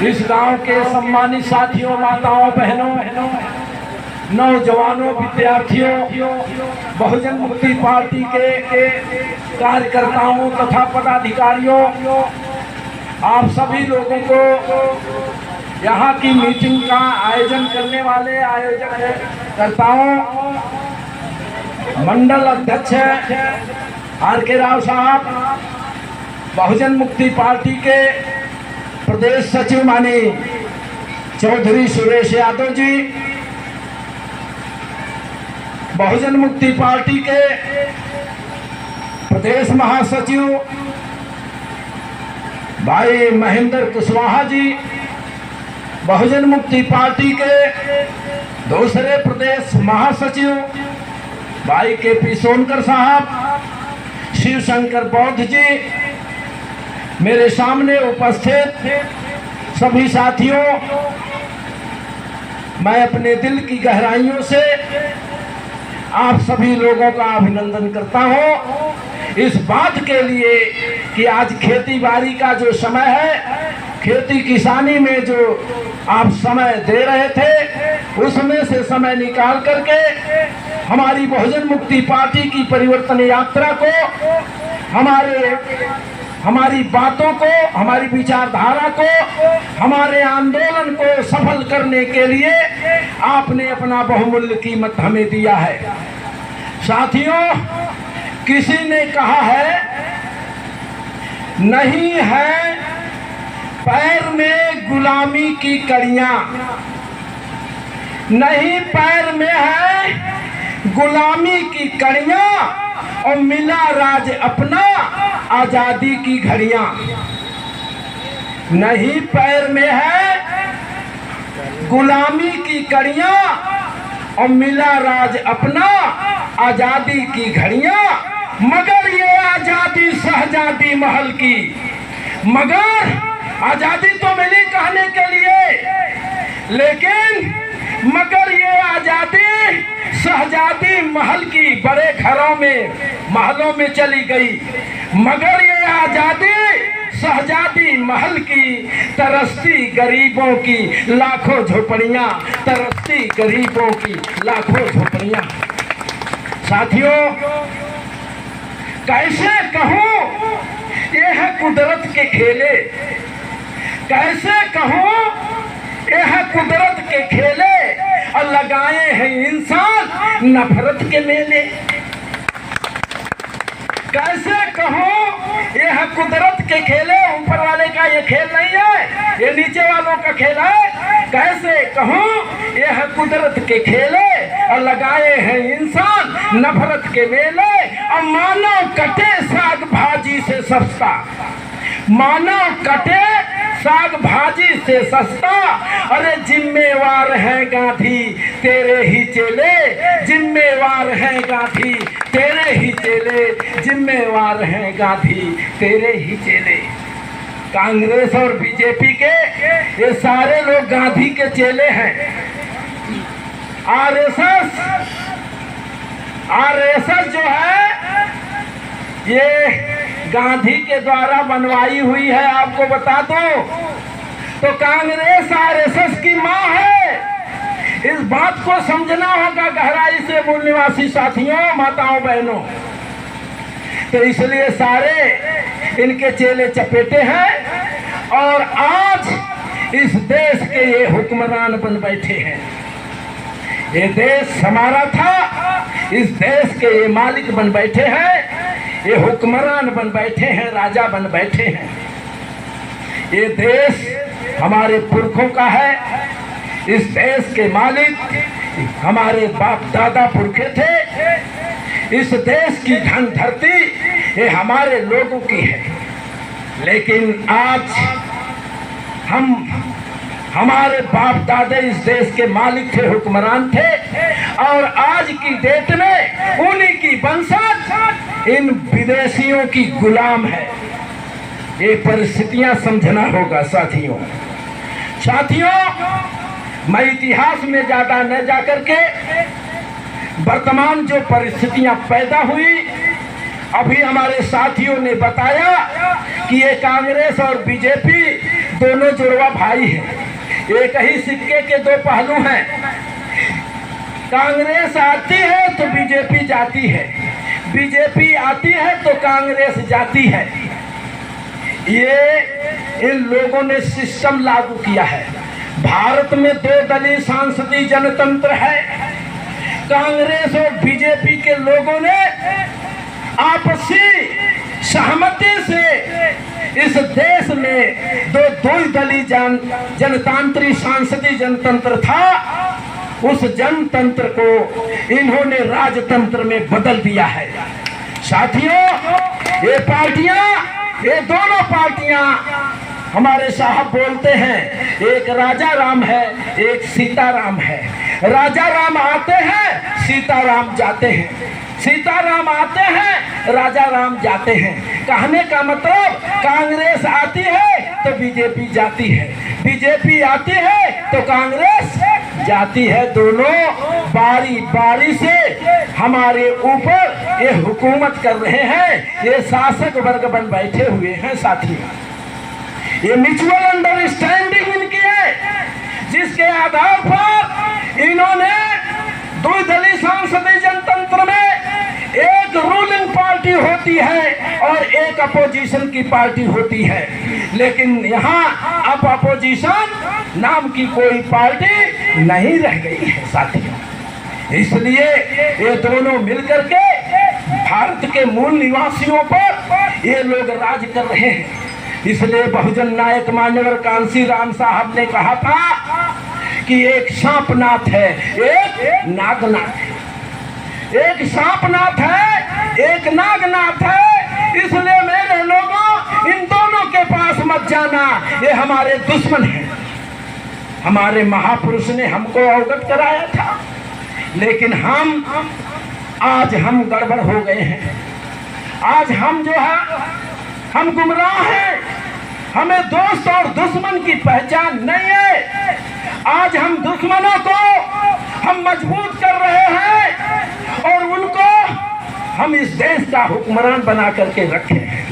इस गांव के सम्मानित साथियों, माताओं, बहनों, नौजवानों, विद्यार्थियों, बहुजन मुक्ति पार्टी के कार्यकर्ताओं तथा पदाधिकारियों, आप सभी लोगों को यहाँ की मीटिंग का आयोजन करने वाले आयोजकर्ताओं, मंडल अध्यक्ष आर.के. राव साहब, बहुजन मुक्ति पार्टी के प्रदेश सचिव माननीय चौधरी सुरेश यादव जी, बहुजन मुक्ति पार्टी के प्रदेश महासचिव भाई महेंद्र कुशवाहा जी, बहुजन मुक्ति पार्टी के दूसरे प्रदेश महासचिव भाई के.पी. सोनकर साहब, शिवशंकर बौद्ध जी, मेरे सामने उपस्थित सभी साथियों, मैं अपने दिल की गहराइयों से आप सभी लोगों का अभिनंदन करता हूं इस बात के लिए कि आज खेती बाड़ी का जो समय है, खेती किसानी में जो आप समय दे रहे थे, उसमें से समय निकाल करके हमारी बहुजन मुक्ति पार्टी की परिवर्तन यात्रा को, हमारी बातों को, हमारी विचारधारा को, हमारे आंदोलन को सफल करने के लिए आपने अपना बहुमूल्य कीमत हमें दिया है। साथियों, किसी ने कहा है, नहीं है पैर में गुलामी की कड़ियां, नहीं पैर में है गुलामी की कड़ियां, और मिला राज अपना आजादी की घड़ियां। नहीं पैर में है गुलामी की कड़ियां, और मिला राज अपना आजादी की घड़ियां, मगर ये आजादी शहजादी महल की, मगर आजादी तो मिली कहने के लिए, लेकिन मगर ये आजादी शहजादी महल की, बड़े घरों में महलों में चली गई, मगर ये आजादी शहजादी महल की, तरसती गरीबों की लाखों झोपड़ियां, तरसती गरीबों की लाखों झोपड़ियां। साथियों, कैसे कहूं ये है कुदरत के खेले, कैसे कहूं ये है कुदरत के खेले, और लगाए हैं इंसान नफरत के मेले। कैसे कहूं ये है कुदरत के खेले, ऊपर वाले का ये खेल नहीं है, ये नीचे वालों का खेल है। कैसे कहूं ये है कुदरत के खेले, और लगाए हैं इंसान नफरत के मेले, और मानव कटे साग भाजी से सस्ता, मानव कटे साग भाजी से सस्ता। अरे जिम्मेवार है गांधी तेरे ही चेले, जिम्मेवार है गांधी तेरे ही चेले, जिम्मेवार है गांधी तेरे ही चेले। कांग्रेस और बीजेपी के ये सारे लोग गांधी के चेले हैं। आरएसएस जो है ये गांधी के द्वारा बनवाई हुई है। आपको बता दो तो कांग्रेस आरएसएस की मां है। इस बात को समझना होगा गहराई से मूल निवासी साथियों, माताओं, बहनों। तो इसलिए सारे इनके चेले चपेटे हैं, और आज इस देश के ये हुक्मरान बन बैठे हैं। ये देश हमारा था, इस देश के ये मालिक बन बैठे हैं, ये हुक्मरान बन बैठे हैं, राजा बन बैठे हैं। ये देश हमारे पुरखों का है, इस देश के मालिक हमारे बाप दादा पुरखे थे। इस देश की धन धरती ये हमारे लोगों की है। लेकिन आज हमारे बाप दादा इस देश के मालिक थे, हुक्मरान थे, और आज की डेट में उन्हीं की वंशज इन विदेशियों की गुलाम है। ये परिस्थितियां समझना होगा साथियों। मैं इतिहास में ज्यादा न जाकर के वर्तमान जो परिस्थितियां पैदा हुई, अभी हमारे साथियों ने बताया कि ये कांग्रेस और बीजेपी दोनों जुड़वा भाई हैं, एक ही सिक्के के दो पहलू हैं। कांग्रेस आती है तो बीजेपी जाती है, बीजेपी आती है तो कांग्रेस जाती है। ये इन लोगों ने सिस्टम लागू किया है। भारत में दो दलीय सांसदीय जनतंत्र है। कांग्रेस और बीजेपी के लोगों ने आपसी सहमति से इस देश में दो दलीय जनतांत्रिक सांसदीय जनतंत्र था, उस जनतंत्र को इन्होंने राजतंत्र में बदल दिया है। साथियों, ये पार्टियां, ये दोनों पार्टियां, हमारे साहब बोलते हैं, एक राजा राम है, एक सीताराम है। राजा राम आते हैं, सीताराम जाते हैं, सीताराम आते हैं, राजा राम जाते हैं। कहने का मतलब कांग्रेस आती है तो बीजेपी जाती है, बीजेपी आती है तो कांग्रेस जाती है। दोनों बारी बारी से हमारे ऊपर ये हुकूमत कर रहे हैं, ये शासक वर्ग बन बैठे हुए हैं। साथियों, ये म्यूचुअल अंडरस्टैंडिंग इनकी है, जिसके आधार पर इन्होंने दो दलीय संसदीय जनतंत्र में एक रूलिंग पार्टी होती है और एक अपोजिशन की पार्टी होती है। लेकिन यहाँ अब अपोजिशन नाम की कोई पार्टी नहीं रह गई है साथियों। इसलिए ये दोनों मिलकर के भारत के मूल निवासियों पर ये लोग राज कर रहे हैं। इसलिए बहुजन नायक मान्यवर कांशीराम साहब ने कहा था कि एक सांपनाथ है, एक नागनाथ है। एक सांपनाथ है, एक नागनाथ है। इसलिए मेरे लोगों, इन दोनों के पास मत जाना, ये हमारे दुश्मन हैं। हमारे महापुरुष ने हमको अवगत कराया था, लेकिन आज हम गड़बड़ हो गए हैं। आज हम जो है, हम गुमराह हैं। हमें दोस्त और दुश्मन की पहचान नहीं है। आज हम दुश्मनों को हम मजबूत कर रहे हैं और उनको हम इस देश का हुक्मरान बना करके रखे हैं।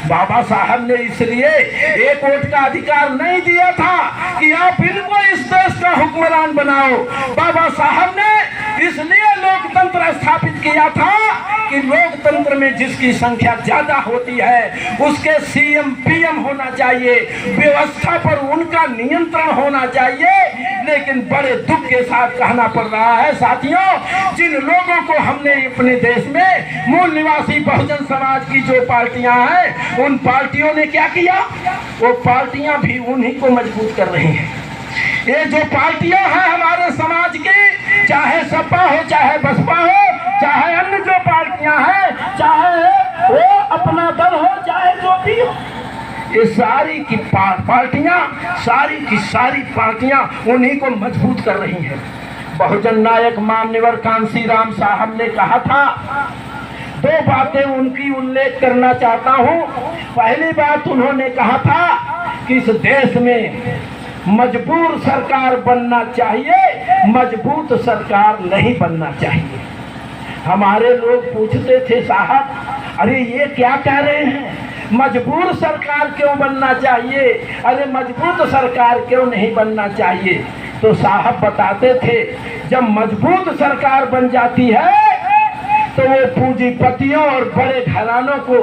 बाबा साहब ने इसलिए एक वोट का अधिकार नहीं दिया था कि आप इनको इस देश का हुक्मरान बनाओ। बाबा साहब ने इसलिए लोकतंत्र स्थापित किया था कि लोकतंत्र में जिसकी संख्या ज्यादा होती है उसके सीएम पीएम होना चाहिए, व्यवस्था पर उनका नियंत्रण होना चाहिए। लेकिन बड़े दुख के साथ कहना पड़ रहा है साथियों, जिन लोगों को हमने अपने देश में मूल निवासी बहुजन समाज की जो पार्टियां हैं, उन पार्टियों ने क्या किया, वो पार्टियां भी उन्हीं को मजबूत कर रही हैं। ये जो पार्टियां हैं हमारे समाज की, चाहे सपा हो, चाहे बसपा हो, चाहे अन्य जो पार्टियां हैं, चाहे वो अपना दल हो, चाहे जो भी हो, ये सारी की पार्टियां, सारी की सारी पार्टियां उन्हीं को मजबूत कर रही हैं। बहुजन नायक मान्यवर कांशीराम साहब ने कहा था, दो बातें उनकी उल्लेख करना चाहता हूं। पहली बात उन्होंने कहा था कि इस देश में मजबूर सरकार बनना चाहिए, मजबूत सरकार नहीं बनना चाहिए। हमारे लोग पूछते थे, साहब अरे ये क्या कह रहे हैं, मजबूर सरकार क्यों बनना चाहिए, अरे मजबूत सरकार क्यों नहीं बनना चाहिए। तो साहब बताते थे, जब मजबूत सरकार बन जाती है तो वो पूंजीपतियों और बड़े घरानों को,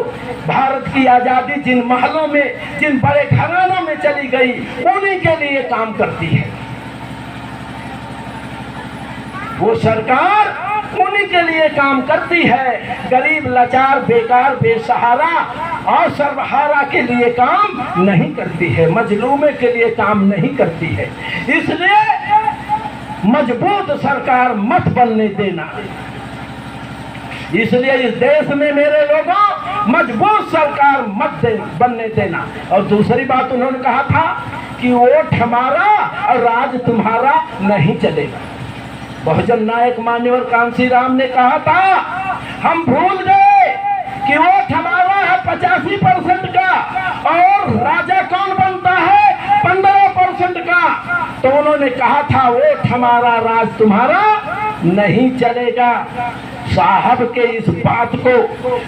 भारत की आजादी जिन महलों में, जिन बड़े घरानों में चली गई, उन्हीं के लिए काम करती है। वो सरकार उन्हीं के लिए काम करती है, गरीब, लाचार, बेकार, बेसहारा और सर्वहारा के लिए काम नहीं करती है, मजलूमे के लिए काम नहीं करती है। इसलिए मजबूत सरकार मत बनने देना। इसलिए इस देश में मेरे लोगों मजबूत सरकार मत बनने देना। और दूसरी बात उन्होंने कहा था कि वोट हमारा और राज तुम्हारा नहीं चलेगा। बहुजन नायक मान्यवर कांशीराम ने कहा था, हम भूल गए कि वोट हमारा है 85% का और राजा कौन बनता है 15% का। तो उन्होंने कहा था, वोट हमारा राज तुम्हारा नहीं चलेगा। साहब के इस बात को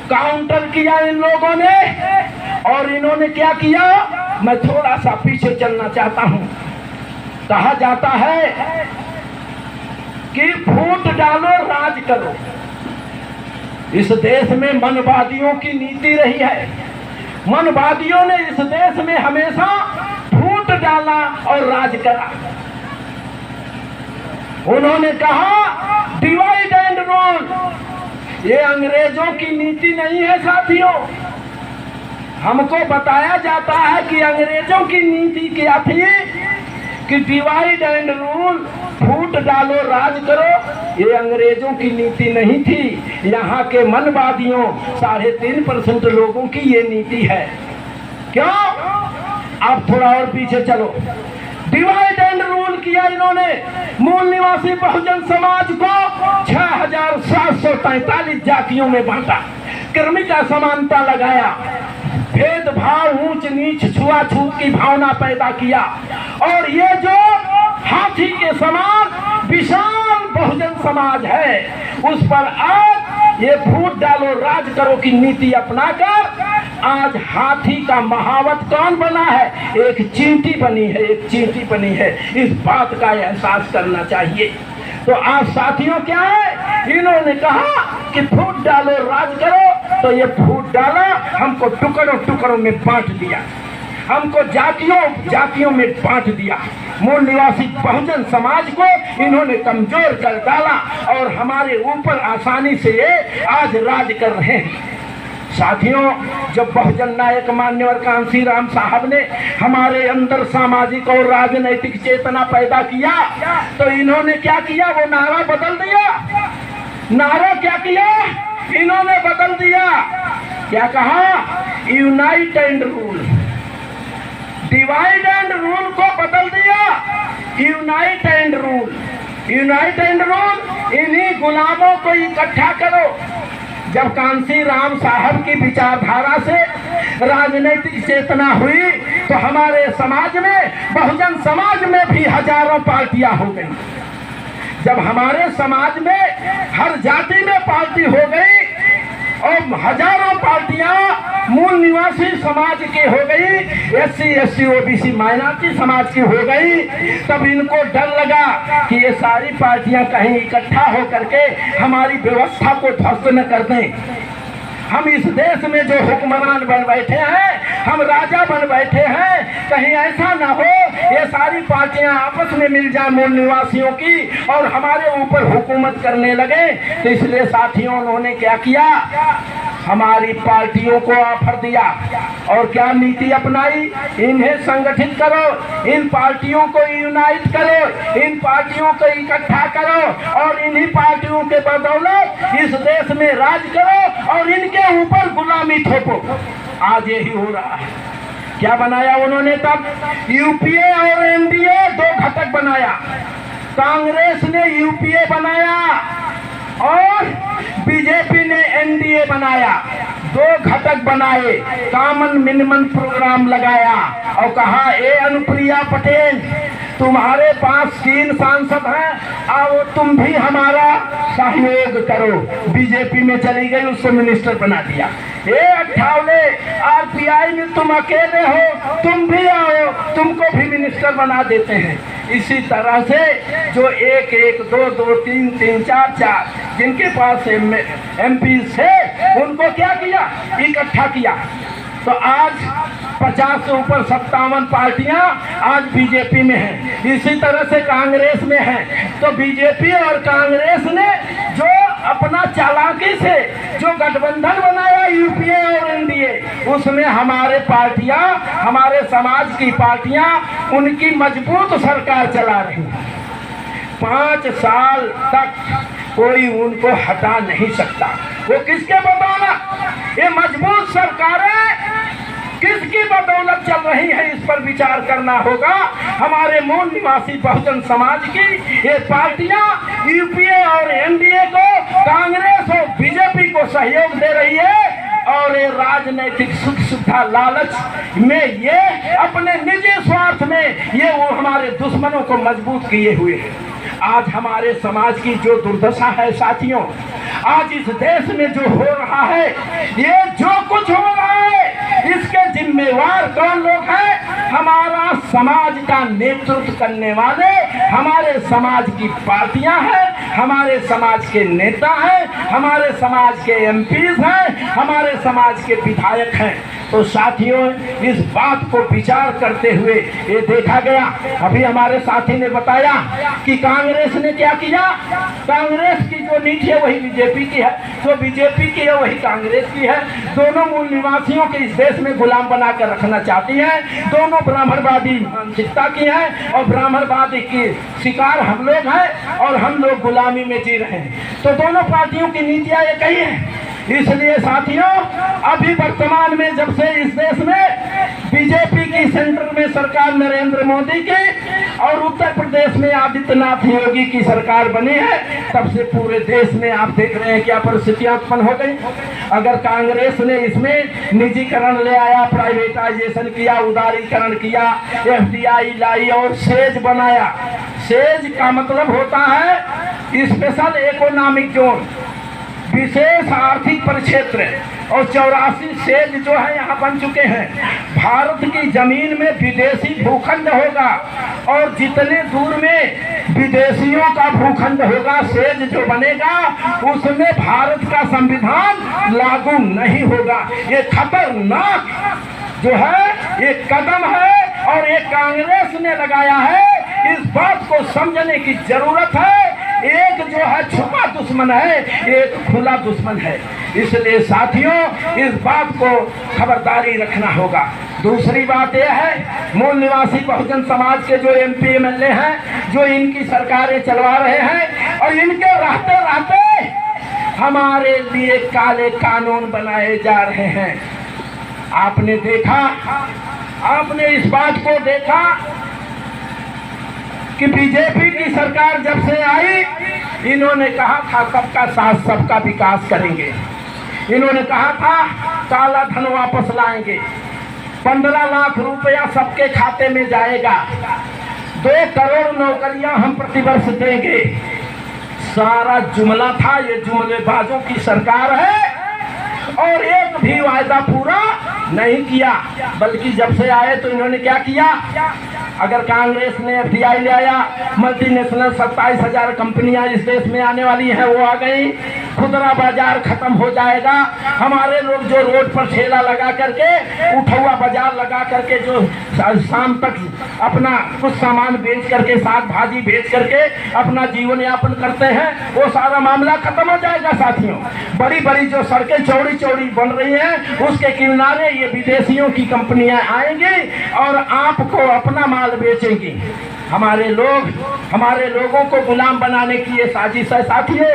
काउंटर किया इन लोगों ने, और इन्होंने क्या किया, मैं थोड़ा सा पीछे चलना चाहता हूँ। कहा जाता है कि फूट डालो राज करो। इस देश में मनवादियों की नीति रही है। मनवादियों ने इस देश में हमेशा फूट डाला और राज करा। उन्होंने कहा डिवाइड एंड रूल। ये अंग्रेजों की नीति नहीं है साथियों। हमको बताया जाता है कि अंग्रेजों की नीति क्या थी कि डिवाइड एंड रूल, फूट डालो राज करो। ये अंग्रेजों की नीति नहीं थी। यहाँ के मनवादियों 3.5% लोगों की ये नीति है। क्यों? आप थोड़ा और पीछे चलो। डिवाइड एंड रूल किया इन्होंने। मूल निवासी बहुजन समाज को 6,743 जातियों में बांटा। क्रमिक असमानता लगाया, भेदभाव, ऊंच नीच, छुआछूत की भावना पैदा किया। और ये जो हाथी के समान विशाल बहुजन समाज है, उस पर आज ये फूट डालो राज करो की नीति अपनाकर आज हाथी का महावत कौन बना है? एक चींटी बनी है, एक चींटी बनी है। इस बात का एहसास करना चाहिए। तो आज साथियों क्या है, इन्होंने कहा कि फूट डालो राज करो, तो ये फूट डाला, हमको टुकड़ों टुकड़ों में बांट दिया, हमको जातियों जातियों में बांट दिया। मूल निवासी बहुजन समाज को इन्होंने कमजोर कर डाला और हमारे ऊपर आसानी से ये आज राज कर रहे हैं। साथियों, जब बहुजन नायक मान्यवर कांसी राम साहब ने हमारे अंदर सामाजिक और राजनैतिक चेतना पैदा किया, तो इन्होंने क्या किया? वो नारा बदल दिया। नारा क्या किया? इन्होंने बदल दिया। क्या कहा? Unite and rule. Divide and rule को बदल दिया unite and rule. Unite and rule, इन्हीं गुलामों को इकट्ठा करो। जब कांसी राम साहब की विचारधारा से राजनीतिक चेतना हुई, तो हमारे समाज में, बहुजन समाज में भी हजारों पार्टियां हो गई। जब हमारे समाज में हर जाति में पार्टी हो गई और हजारों पार्टियां मूल निवासी समाज की हो गई, SC, ST, OBC माइनॉरिटी समाज की हो गई, तब इनको डर लगा कि ये सारी पार्टियां कहीं इकट्ठा होकर के हमारी व्यवस्था को ध्वस्त न कर दें। हम इस देश में जो हुक्मरान बन बैठे हैं, हम राजा बन बैठे हैं, कहीं ऐसा ना हो ये सारी पार्टियां आपस में मिल जाए मूल निवासियों की और हमारे ऊपर हुकूमत करने लगे। तो इसलिए साथियों, उन्होंने क्या किया? हमारी पार्टियों को ऑफर दिया और क्या नीति अपनाई? इन्हें संगठित करो, इन पार्टियों को यूनाइट करो, इन पार्टियों को इकट्ठा करो और इन्हीं पार्टियों के बदौलत इस देश में राज करो और इनके ऊपर गुलामी थोपो। आज यही हो रहा है। क्या बनाया उन्होंने तब? यूपीए और एनडीए दो घटक बनाया। कांग्रेस ने यूपीए बनाया और बीजेपी ने एनडीए बनाया। दो घटक बनाए, कॉमन मिनिमम प्रोग्राम लगाया और कहा, ए अनुप्रिया पटेल, तुम्हारे पास 3 सांसद हैं, आओ तुम भी हमारा सहयोग करो। बीजेपी में चली गई, उसको मिनिस्टर बना दिया। ए अठावले, आरपीआई में तुम अकेले हो, तुम भी आओ, तुमको भी मिनिस्टर बना देते हैं। इसी तरह से जो 1-1, 2-2, 3-3, 4-4 जिनके पास MP से, उनको क्या किया? इकट्ठा किया। तो आज 50 से ऊपर 57 पार्टियां आज बीजेपी में हैं। इसी तरह से कांग्रेस में हैं। तो बीजेपी और कांग्रेस ने जो अपना चालाकी से जो गठबंधन बनाया यूपीए और एनडीए, उसमें हमारे पार्टियां, हमारे समाज की पार्टियां उनकी मजबूत सरकार चला रही। 5 साल तक कोई उनको हटा नहीं सकता। वो किसके बदौलत? ये मजबूत सरकारें किसकी बदौलत चल रही है, इस पर विचार करना होगा। हमारे मूल निवासी बहुजन समाज की ये पार्टियां यूपीए और एनडीए को, कांग्रेस और बीजेपी को सहयोग दे रही है और ये राजनीतिक सुख सुविधा लालच में, ये अपने निजी स्वार्थ में ये वो हमारे दुश्मनों को मजबूत किए हुए हैं। आज हमारे समाज की जो दुर्दशा है साथियों, आज इस देश में जो हो रहा है, ये जो कुछ हो रहा है, इसके जिम्मेवार कौन लोग हैं? हमारा समाज का नेतृत्व करने वाले हमारे समाज की पार्टियां हैं, हमारे समाज के नेता हैं, हमारे समाज के एमपीज हैं, हमारे समाज के विधायक हैं। तो साथियों, इस बात को विचार करते हुए ये देखा गया, अभी हमारे साथी ने बताया कि कांग्रेस ने क्या किया। कांग्रेस की जो नीति है वही बीजेपी की है, जो बीजेपी की है वही कांग्रेस की है। दोनों मूल निवासियों के इस देश में गुलाम बनाकर रखना चाहती है। दोनों ब्राह्मणवादी मानसिकता की है और ब्राह्मणवादी की शिकार हम लोग हैं और हम लोग गुलामी में जी रहे हैं। तो दोनों पार्टियों की नीतियां एक ही है। इसलिए साथियों, अभी वर्तमान में जब से इस देश में बीजेपी की सेंटर में सरकार नरेंद्र मोदी की और उत्तर प्रदेश में आदित्यनाथ योगी की सरकार बनी है, तब से पूरे देश में आप देख रहे हैं क्या परिस्थितियां उत्पन्न हो गई। अगर कांग्रेस ने इसमें निजीकरण ले आया, प्राइवेटाइजेशन किया, उदारीकरण किया, एफडीआई लाई और सेज बनाया। सेज का मतलब होता है स्पेशल इकोनॉमिक जोन, विशेष आर्थिक परिक्षेत्र, और 84 सेज जो है यहाँ बन चुके हैं। भारत की जमीन में विदेशी भूखंड होगा और जितने दूर में विदेशियों का भूखंड होगा, सेज जो बनेगा उसमें भारत का संविधान लागू नहीं होगा। ये खतरनाक जो है ये कदम है और ये कांग्रेस ने लगाया है। इस बात को समझने की जरूरत है। एक जो है छुपा दुश्मन है, एक खुला दुश्मन है। इसलिए साथियों, इस बात को खबरदारी रखना होगा। दूसरी बात यह है, मूल निवासी बहुजन समाज के जो एमपी एमएलए हैं, जो इनकी सरकारें चलवा रहे हैं और इनके रहते रहते हमारे लिए काले कानून बनाए जा रहे हैं। आपने देखा, आपने इस बात को देखा कि बीजेपी की सरकार जब से आई, इन्होंने कहा था सबका साथ सबका विकास करेंगे। इन्होंने कहा था काला धन वापस लाएंगे, 15 लाख रुपया सबके खाते में जाएगा, 2 करोड़ नौकरियां हम प्रतिवर्ष देंगे। सारा जुमला था। ये जुमलेबाजों की सरकार है और एक भी वायदा पूरा नहीं किया। बल्कि जब से आए तो इन्होंने क्या किया, अगर कांग्रेस ने एफडीआई ले आया, मल्टीनेशनल 27,000 कंपनियां इस देश में आने वाली हैं, वो आ गई। खुदरा बाजार खत्म हो जाएगा। हमारे लोग जो रोड पर ठेला लगा करके, उठौआ बाजार लगा करके जो शाम तक अपना कुछ सामान बेच करके, साग भाजी बेच करके अपना जीवन यापन करते हैं, वो सारा मामला खत्म हो जाएगा। साथियों, बड़ी बड़ी जो सड़कें चौड़ी चौड़ी बन रही हैं, उसके किनारे ये विदेशियों की कंपनियां आएंगी और आपको अपना माल बेचेंगी। हमारे लोगों को गुलाम बनाने की ये साजिश है साथियों।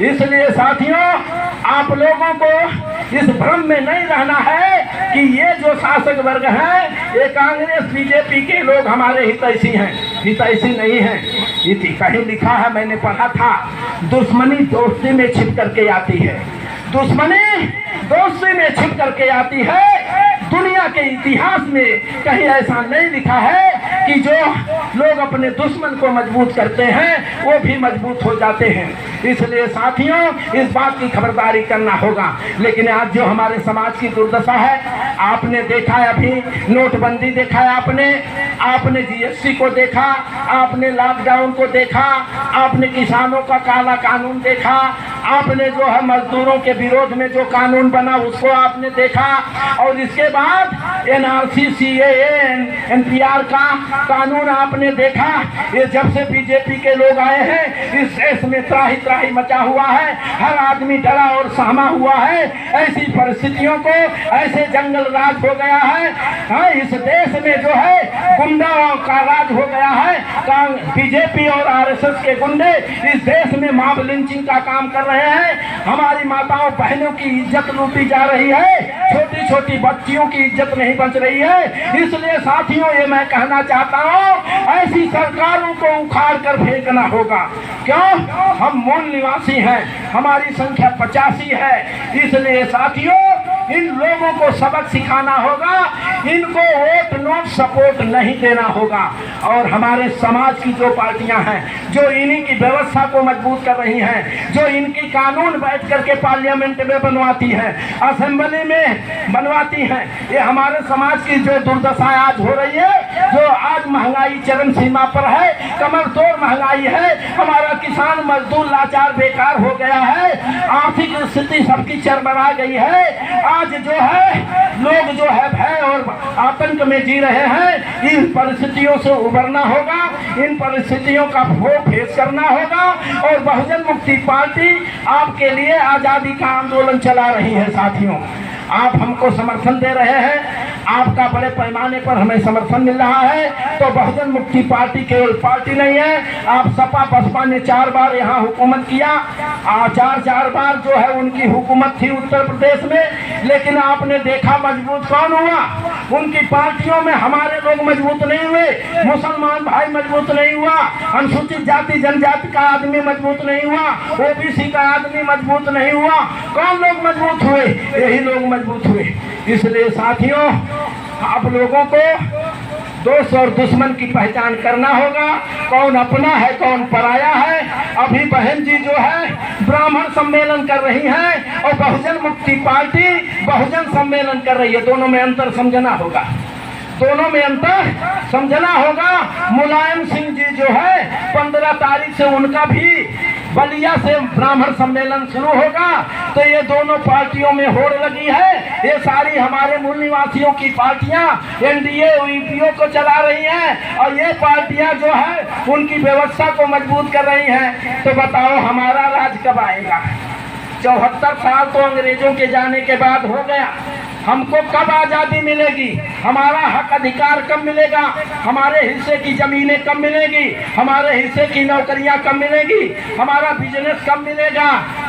इसलिए साथियों, आप लोगों को इस भ्रम में नहीं रहना है कि ये जो शासक वर्ग है, ये कांग्रेस बीजेपी के लोग हमारे हितैषी हैं। हितैषी नहीं है। कहीं लिखा है, मैंने पढ़ा था, दुश्मनी दोस्ती में छिप करके आती है। दुश्मनी दोस्ती में छिप करके आती है। दुनिया के इतिहास में कहीं ऐसा नहीं लिखा है कि जो लोग अपने दुश्मन को मजबूत करते हैं वो भी मजबूत हो जाते हैं। इसलिए साथियों, इस बात की खबरदारी करना होगा। लेकिन आज जो हमारे समाज की दुर्दशा है, आपने देखा है, अभी नोटबंदी देखा है, आपने जीएसटी को देखा, आपने लॉकडाउन को देखा, आपने किसानों का काला कानून देखा, आपने जो है मजदूरों के विरोध में जो कानून बना उसको आपने देखा, और इसके बाद एनआरसी, सीएए, एनपीआर का कानून आपने देखा। ये जब से बीजेपी के लोग आए हैं, इस देश में त्राही त्राही मचा हुआ है। हर आदमी डरा और सहमा हुआ है। ऐसी परिस्थितियों को, ऐसे जंगल राज हो गया है। हाँ, इस देश में जो है गुंडा का राज हो गया है। बीजेपी और आरएसएस के गुंडे इस देश में मॉब लिंचिंग का काम कर रहे हैं। हमारी माताओं बहनों की इज्जत लूटी जा रही है। छोटी छोटी बच्चियों की इज्जत नहीं बच रही है। इसलिए साथियों, ये मैं कहना चाहता हूँ, ऐसी सरकारों को उखाड़ कर फेंकना होगा। क्यों? हम मूल निवासी हैं, हमारी संख्या 85 है। इसलिए साथियों, इन लोगों को सबक सिखाना होगा, इनको वोट नोट सपोर्ट नहीं देना होगा। और हमारे समाज की जो पार्टियां हैं, जो इन्हीं की व्यवस्था को मजबूत कर रही हैं, जो इनकी कानून बैठ करके पार्लियामेंट में बनवाती हैं, असेंबली में बनवाती हैं, ये हमारे समाज की जो दुर्दशा आज हो रही है, जो आज महंगाई चरम सीमा पर है, कमर तोड़ महंगाई है, हमारा किसान मजदूर लाचार बेकार हो गया है, आर्थिक स्थिति सबकी चरमरा गई है। आज जो है लोग जो है भय और आतंक में जी रहे हैं। इन परिस्थितियों से उबरना होगा, इन परिस्थितियों का फेस करना होगा। और बहुजन मुक्ति पार्टी आपके लिए आजादी का आंदोलन चला रही है। साथियों, आप हमको समर्थन दे रहे हैं, आपका बड़े पैमाने पर हमें समर्थन मिल रहा है। तो बहुजन मुक्ति पार्टी केवल पार्टी नहीं है। आप सपा बसपा ने 4 बार यहाँ हुकूमत किया, 4 बार जो है उनकी हुकूमत थी उत्तर प्रदेश में, लेकिन आपने देखा मजबूत कौन हुआ? उनकी पार्टियों में हमारे लोग मजबूत नहीं हुए, मुसलमान भाई मजबूत नहीं हुआ, अनुसूचित जाति जनजाति का आदमी मजबूत नहीं हुआ, ओबीसी का आदमी मजबूत नहीं हुआ। कौन लोग मजबूत हुए? यही लोग मजबूत हुए। इसलिए साथियों, आप लोगों को दोस्त और दुश्मन की पहचान करना होगा, कौन अपना है कौन पराया है। अभी बहन जी जो है ब्राह्मण सम्मेलन कर रही हैं और बहुजन मुक्ति पार्टी बहुजन सम्मेलन कर रही है। दोनों में अंतर समझना होगा, दोनों में अंतर समझना होगा। मुलायम सिंह जी जो है 15 तारीख से उनका भी बलिया से ब्राह्मण सम्मेलन शुरू होगा। तो ये दोनों पार्टियों में होड़ लगी है। ये सारी हमारे मूल निवासियों की पार्टियां एनडीए यूपीओ को चला रही हैं और ये पार्टियां जो है उनकी व्यवस्था को मजबूत कर रही हैं। तो बताओ हमारा राज कब आएगा? 74 साल तो अंग्रेजों के जाने के बाद हो गया। हमको कब आज़ादी मिलेगी? हमारा हक अधिकार कब मिलेगा? हमारे हिस्से की ज़मीनें कब मिलेगी? हमारे हिस्से की नौकरियां कब मिलेगी? हमारा बिजनेस कब मिलेगा?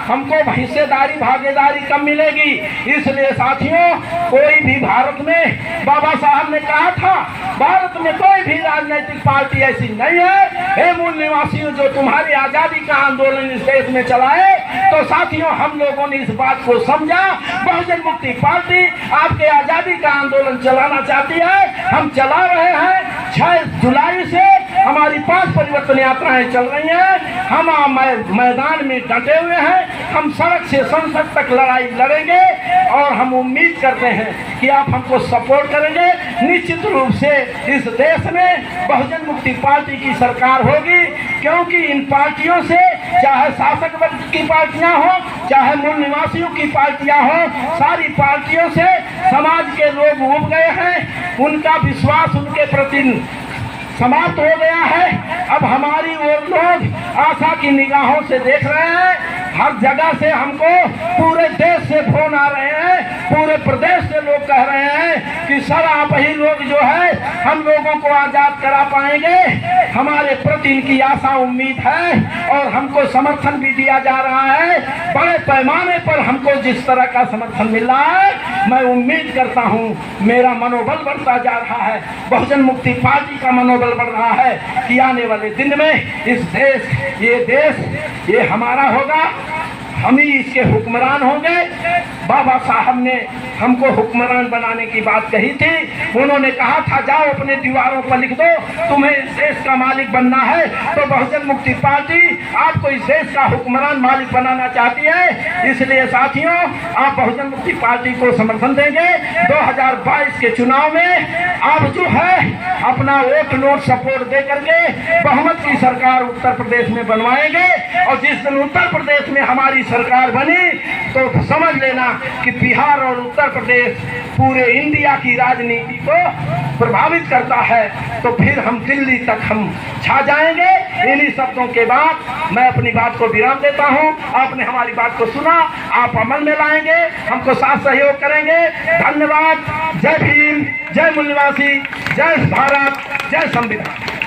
हमको हिस्सेदारी भागीदारी कब मिलेगी? इसलिए साथियों, कोई भी भारत में, बाबा साहब ने कहा था, भारत में कोई भी राजनीतिक पार्टी ऐसी नहीं है। हे मूल निवासियों, जो तुम्हारी आज़ादी का आंदोलन इस देश में चलाए। तो साथियों, हम लोगों ने इस बात को समझा, बहुजन मुक्ति पार्टी आपके आजादी का आंदोलन चलाना चाहती है। हम चला रहे हैं। 6 जुलाई से हमारी 5 परिवर्तन यात्राएं चल रही हैं। हम मैदान में डटे हुए हैं। हम सड़क से संसद तक लड़ाई लड़ेंगे और हम उम्मीद करते हैं कि आप हमको सपोर्ट करेंगे। निश्चित रूप से इस देश में बहुजन मुक्ति पार्टी की सरकार होगी, क्योंकि इन पार्टियों से, चाहे शासक वर्ग की पार्टियां हो, चाहे मूल निवासियों की पार्टियां हो, सारी पार्टियों से समाज के लोग उब गए हैं। उनका विश्वास उनके प्रति समाप्त हो गया है। अब हमारी ओर लोग आशा की निगाहों से देख रहे हैं। हर जगह से हमको पूरे देश से फोन आ रहे हैं, पूरे प्रदेश से लोग कह रहे हैं कि सर आप ही लोग जो है हम लोगों को आजाद करा पाएंगे। हमारे प्रति इनकी आशा उम्मीद है और हमको समर्थन भी दिया जा रहा है। बड़े पैमाने पर हमको जिस तरह का समर्थन मिल रहा है, मैं उम्मीद करता हूँ मेरा मनोबल बढ़ता जा रहा है, बहुजन मुक्ति पार्टी का मनोबल बढ़ रहा है कि आने वाले दिन में इस देश ये हमारा होगा, हम ही इसके हुक्मरान होंगे। बाबा साहब ने हमको हुक्मरान बनाने की बात कही थी। उन्होंने कहा था जाओ अपने दीवारों पर लिख दो तुम्हें इस देश का मालिक बनना है। तो बहुजन मुक्ति पार्टी आपको इस देश का हुक्मरान मालिक बनाना चाहती है। इसलिए साथियों, आप बहुजन मुक्ति पार्टी को समर्थन देंगे। 2022 के चुनाव में आप जो है अपना वोट नोट सपोर्ट दे करके बहुमत की सरकार उत्तर प्रदेश में बनवाएंगे। और जिस दिन उत्तर प्रदेश में हमारी सरकार बनी तो समझ लेना कि बिहार और उत्तर प्रदेश पूरे इंडिया की राजनीति को प्रभावित करता है। तो फिर हम दिल्ली तक हम छा जाएंगे। इन्हीं शब्दों के बाद मैं अपनी बात को विराम देता हूं। आपने हमारी बात को सुना, आप अमल में लाएंगे, हमको साथ सहयोग करेंगे। धन्यवाद। जय भीम, जय मूल निवासी, जय भारत, जय संविधान।